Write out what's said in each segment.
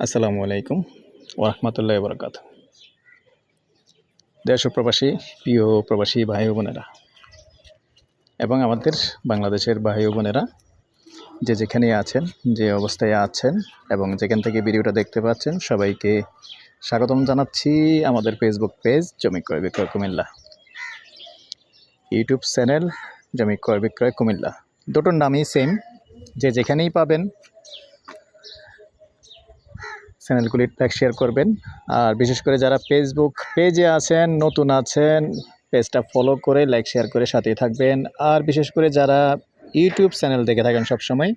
আসসালামু আলাইকুম ওরহমতুল্লাহ বরকাত। দেশ ও প্রবাসী প্রিয় প্রবাসী ভাই ও বোনেরা এবং আমাদের বাংলাদেশের ভাই ও বোনেরা যে যেখানে আছেন, যে অবস্থায় আছেন এবং যেখান থেকে ভিডিওটা দেখতে পাচ্ছেন, সবাইকে স্বাগতম জানাচ্ছি আমাদের ফেসবুক পেজ জমি ক্রয় বিক্রয় কুমিল্লা, ইউটিউব চ্যানেল জমি ক্রয় বিক্রয় কুমিল্লা। দুটোর নামই সেম, যে যেখানেই পাবেন চ্যানেলগুলি লাইক শেয়ার করবেন। আর বিশেষ করে যারা ফেসবুক পেজে আছেন, নতুন আছেন, পেজটা ফলো করে লাইক শেয়ার করে সাথেই থাকবেন। আর বিশেষ করে যারা ইউটিউব চ্যানেল দেখে থাকেন সবসময়,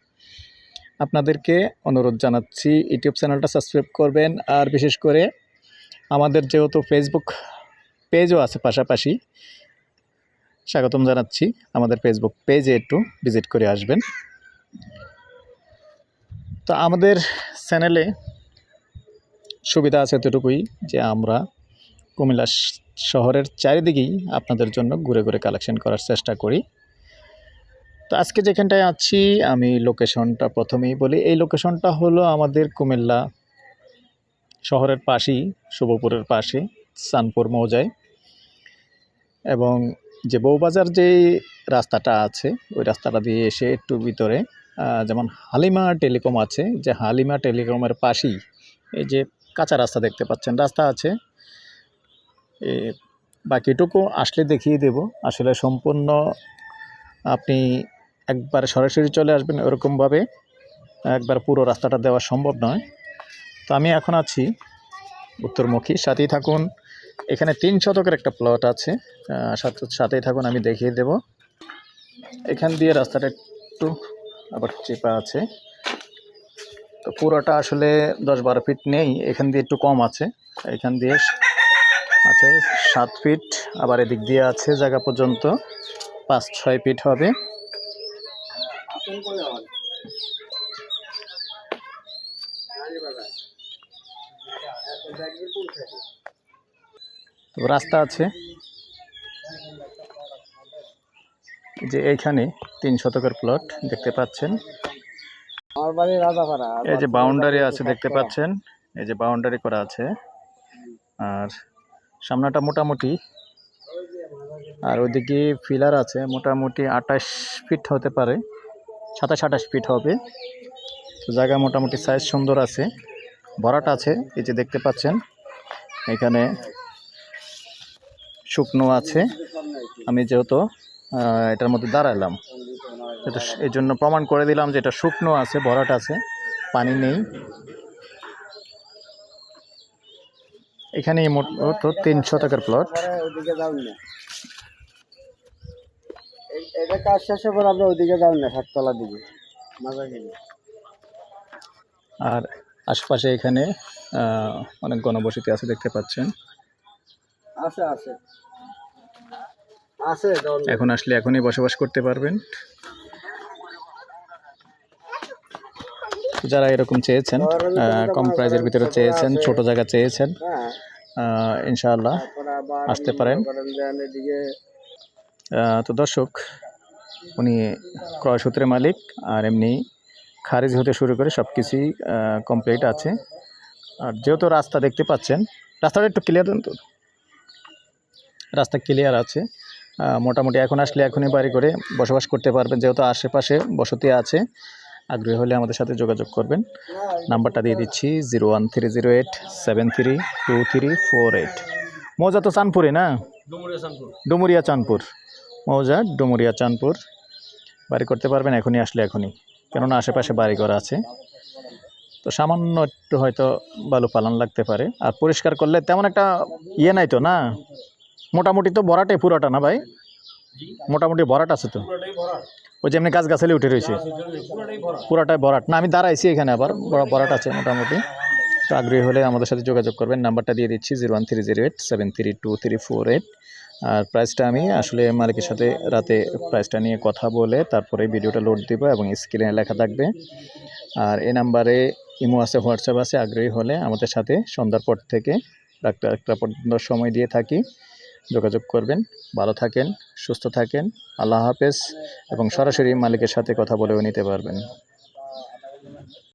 আপনাদেরকে অনুরোধ জানাচ্ছি ইউটিউব চ্যানেলটা সাবস্ক্রাইব করবেন। আর বিশেষ করে আমাদের যেহেতু ফেসবুক পেজও আছে পাশাপাশি, স্বাগতম জানাচ্ছি আমাদের ফেসবুক পেজে একটু ভিজিট করে আসবেন। তো আমাদের চ্যানেলে সুবিধা আছে এতটুকুই যে আমরা কুমিল্লা শহরের চারিদিকেই আপনাদের জন্য ঘুরে ঘুরে কালেকশন করার চেষ্টা করি। তো আজকে যেখানটায় আছি আমি লোকেশনটা প্রথমেই বলি। এই লোকেশনটা হলো আমাদের কুমিল্লা শহরের পাশেই, শুভপুরের পাশে চাঁদপুর মৌজায়, এবং যে বউবাজার যে রাস্তাটা আছে ওই রাস্তাটা দিয়ে এসে একটু ভিতরে যেমন হালিমা টেলিকম আছে, যে হালিমা টেলিকমের পাশেই এই যে কাঁচা রাস্তা দেখতে পাচ্ছেন, রাস্তা আছে। বাকিটুকু আসলে দেখিয়ে দেব। আসলে সম্পূর্ণ আপনি একবার সরাসরি চলে আসবেন ওরকমভাবে একবার পুরো রাস্তাটা দেওয়া সম্ভব নয়। তো আমি এখন আছি উত্তরমুখী, সাথেই থাকুন। এখানে 3 শতকের একটা প্লট আছে, সাথেই থাকুন, আমি দেখিয়ে দেব। এখান দিয়ে রাস্তাটা একটু আবার চেপা আছে, তো পুরোটা আসলে 10-12 ফিট নেই, এখান দিয়ে একটু কম আছে। এখান দিয়ে আছে 7 ফিট, আবার এদিক দিয়ে আছে জায়গা পর্যন্ত 5-6 ফিট হবে। তো রাস্তা আছে যে এইখানে 3 শতকের প্লট দেখতে পাচ্ছেন। এই যে বাউন্ডারি আছে দেখতে পাচ্ছেন, এই যে বাউন্ডারি করা আছে। আর সামনাটা মোটামুটি, আর ওইদিকে ফিলার আছে, মোটামুটি 28 ফিট হতে পারে, 27-28 ফিট হবে। তো জায়গা মোটামুটি সাইজ সুন্দর আছে, ভরাট আছে। এই যে দেখতে পাচ্ছেন এখানে শুকনো আছে। আমি যেহেতু এটার মধ্যে দাঁড়ালাম, এটা এই জন্য প্রমাণ করে দিলাম যে এটা শুকনো আছে, ভরাট আছে, পানি নেই। এখানে মোট 3 শতকের প্লট। এটা কাজ শেষে পর আমরা ওইদিকে যাই না, সাততলার দিকে। আর আশপাশে এখানে অনেক গণবসতি আছে দেখতে পাচ্ছেন। আছে আছে আছে, এখন আসলে এখনই বসবাস করতে পারবেন। যারা এরকম চেয়েছেন, কম প্রাইজের ভিতরে চেয়েছেন, ছোট জায়গা চেয়েছেন, ইনশাআল্লাহ আসতে পারেন। তো দর্শক, উনি ক্রয় সূত্রের মালিক, আর এমনি খারিজ হতে শুরু করে সব কিছুই কমপ্লিট আছে। আর যেহেতু রাস্তা দেখতে পাচ্ছেন, রাস্তাটা একটু ক্লিয়ার দেন তো, রাস্তা ক্লিয়ার আছে। মোটামুটি এখন আসলে এখনই বাড়ি করে বসবাস করতে পারবেন, যেহেতু আশেপাশে বসতি আছে। আগ্রহী হলে আমাদের সাথে যোগাযোগ করবেন। নাম্বারটা দিয়ে দিচ্ছি 01308732348। মৌজা তো চাঁদপুরে না, ডুমুরিয়া চাঁদপুর মৌজা, ডুমুরিয়া চাঁদপুর। বাড়ি করতে পারবেন এখনই আসলে, এখনই, কেননা আশেপাশে বাড়ি ঘর আছে। তো সামান্য একটু হয়তো বালু পালন লাগতে পারে, আর পরিষ্কার করলে তেমন একটা ইয়ে নাই তো না। মোটামুটি তো ভরাটে পুরোটা না ভাই, মোটামুটি ভরাট আছে তো, ওই যে এমনি গাছগাছালি উঠে রয়েছে, পুরাটাই ভরাট না। আমি দাঁড়াইছি এখানে, আবার ভরাট আছে মোটামুটি। তো আগ্রহী হলে আমাদের সাথে যোগাযোগ করবেন। নাম্বারটা দিয়ে দিচ্ছি 01308732348। আর প্রাইসটা আমি আসলে মালিকের সাথে রাতে প্রাইসটা নিয়ে কথা বলে তারপরে ভিডিওটা লোড দিব, এবং স্ক্রিনে লেখা থাকবে। আর এই নাম্বারে ইমো আছে, হোয়াটসঅ্যাপ আছে। আগ্রহী হলে আমাদের সাথে সন্ধ্যার পর থেকে একটা পর্যন্ত সময় দিয়ে থাকি, যোগাযোগ করবেন। ভালো থাকেন, সুস্থ থাকেন, আল্লাহ হাফেজ। এবং সরাসরি মালিকের সাথে কথা বলেও নিতে পারবেন।